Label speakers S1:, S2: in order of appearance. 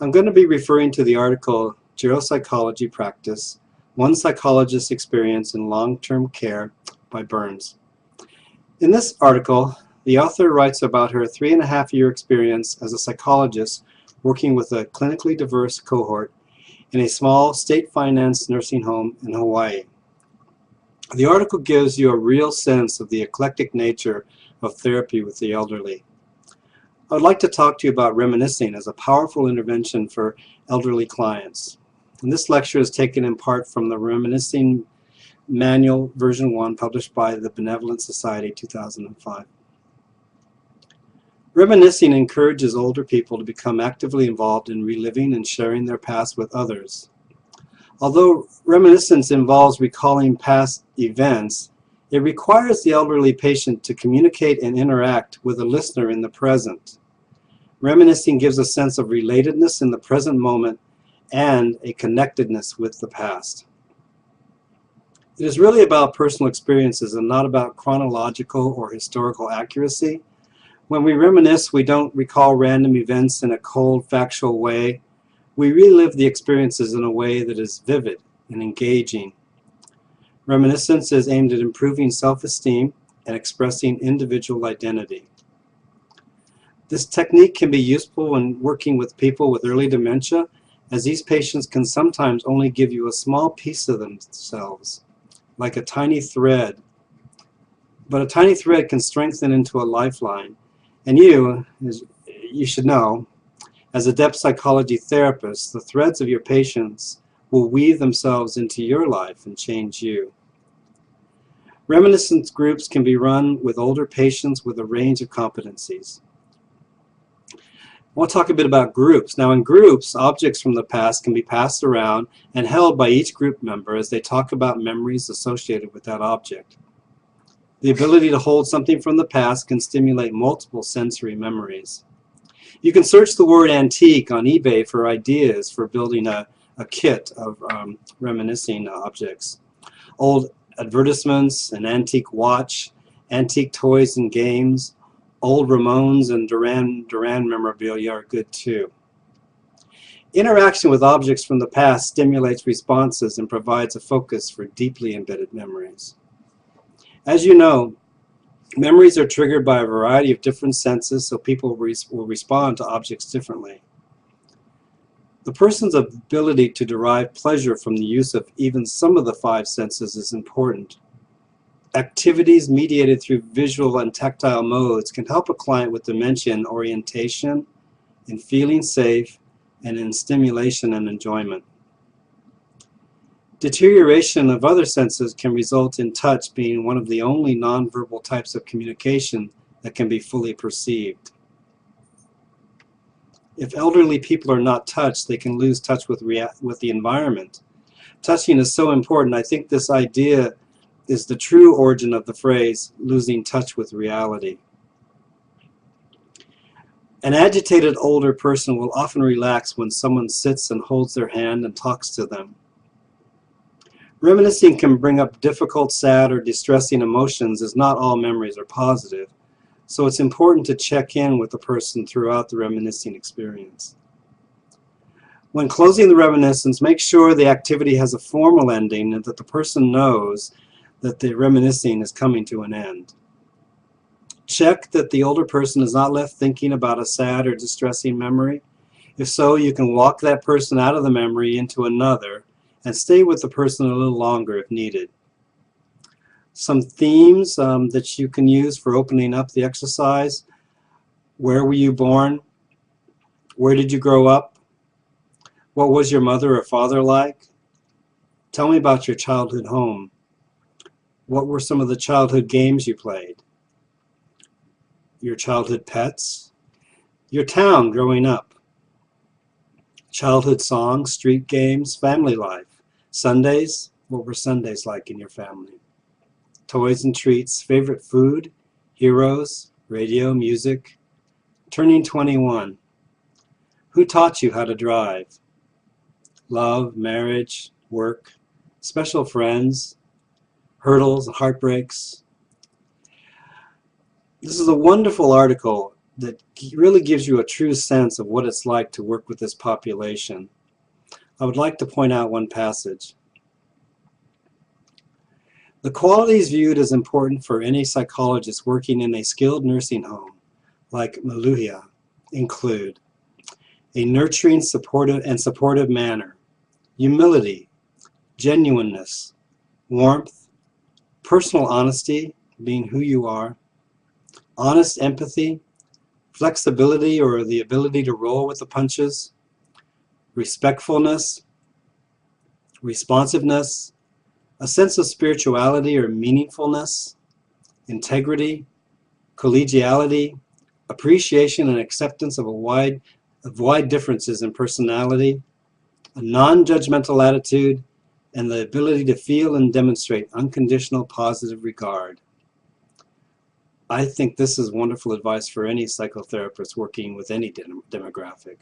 S1: I'm going to be referring to the article Geropsychology Practice, One Psychologist's Experience in Long-Term Care by Burns. In this article, the author writes about her 3.5-year experience as a psychologist working with a clinically diverse cohort in a small state-financed nursing home in Hawaii. The article gives you a real sense of the eclectic nature of therapy with the elderly. I would like to talk to you about reminiscing as a powerful intervention for elderly clients. And this lecture is taken in part from the Reminiscing Manual version 1 published by the Benevolent Society 2005. Reminiscing encourages older people to become actively involved in reliving and sharing their past with others. Although reminiscence involves recalling past events, it requires the elderly patient to communicate and interact with a listener in the present. Reminiscing gives a sense of relatedness in the present moment and a connectedness with the past. It is really about personal experiences and not about chronological or historical accuracy. When we reminisce, we don't recall random events in a cold, factual way. We relive the experiences in a way that is vivid and engaging. Reminiscence is aimed at improving self-esteem and expressing individual identity. This technique can be useful when working with people with early dementia, as these patients can sometimes only give you a small piece of themselves, like a tiny thread. But a tiny thread can strengthen into a lifeline. And you should know, as a depth psychology therapist, the threads of your patients will weave themselves into your life and change you. Reminiscence groups can be run with older patients with a range of competencies. I want to talk a bit about groups. Now, in groups, objects from the past can be passed around and held by each group member as they talk about memories associated with that object. The ability to hold something from the past can stimulate multiple sensory memories. You can search the word antique on eBay for ideas for building a kit of reminiscing objects. Old advertisements, an antique watch, antique toys and games, old Ramones and Duran Duran memorabilia are good too. Interaction with objects from the past stimulates responses and provides a focus for deeply embedded memories. As you know, memories are triggered by a variety of different senses, so people will respond to objects differently. The person's ability to derive pleasure from the use of even some of the 5 senses is important. Activities mediated through visual and tactile modes can help a client with dementia in orientation, in feeling safe, and in stimulation and enjoyment. Deterioration of other senses can result in touch being one of the only nonverbal types of communication that can be fully perceived. If elderly people are not touched, they can lose touch with the environment. Touching is so important. I think this idea is the true origin of the phrase, losing touch with reality. An agitated older person will often relax when someone sits and holds their hand and talks to them. Reminiscing can bring up difficult, sad, or distressing emotions, as not all memories are positive, so it's important to check in with the person throughout the reminiscing experience. When closing the reminiscence, make sure the activity has a formal ending and that the person knows that the reminiscing is coming to an end. Check that the older person is not left thinking about a sad or distressing memory. If so, you can walk that person out of the memory into another and stay with the person a little longer if needed. Some themes that you can use for opening up the exercise: where were you born? Where did you grow up? What was your mother or father like? Tell me about your childhood home. What were some of the childhood games you played? Your childhood pets? Your town growing up? Childhood songs, street games, family life? Sundays? What were Sundays like in your family? Toys and treats, favorite food, heroes, radio, music? Turning 21. Who taught you how to drive? Love, marriage, work, special friends, hurdles, heartbreaks. This is a wonderful article that really gives you a true sense of what it's like to work with this population. I would like to point out one passage. The qualities viewed as important for any psychologist working in a skilled nursing home, like Maluhia, include a nurturing, supportive manner, humility, genuineness, warmth, personal honesty, being who you are, honest empathy, flexibility or the ability to roll with the punches, respectfulness, responsiveness, a sense of spirituality or meaningfulness, integrity, collegiality, appreciation and acceptance of wide differences in personality, a non-judgmental attitude, and the ability to feel and demonstrate unconditional positive regard. I think this is wonderful advice for any psychotherapist working with any demographic.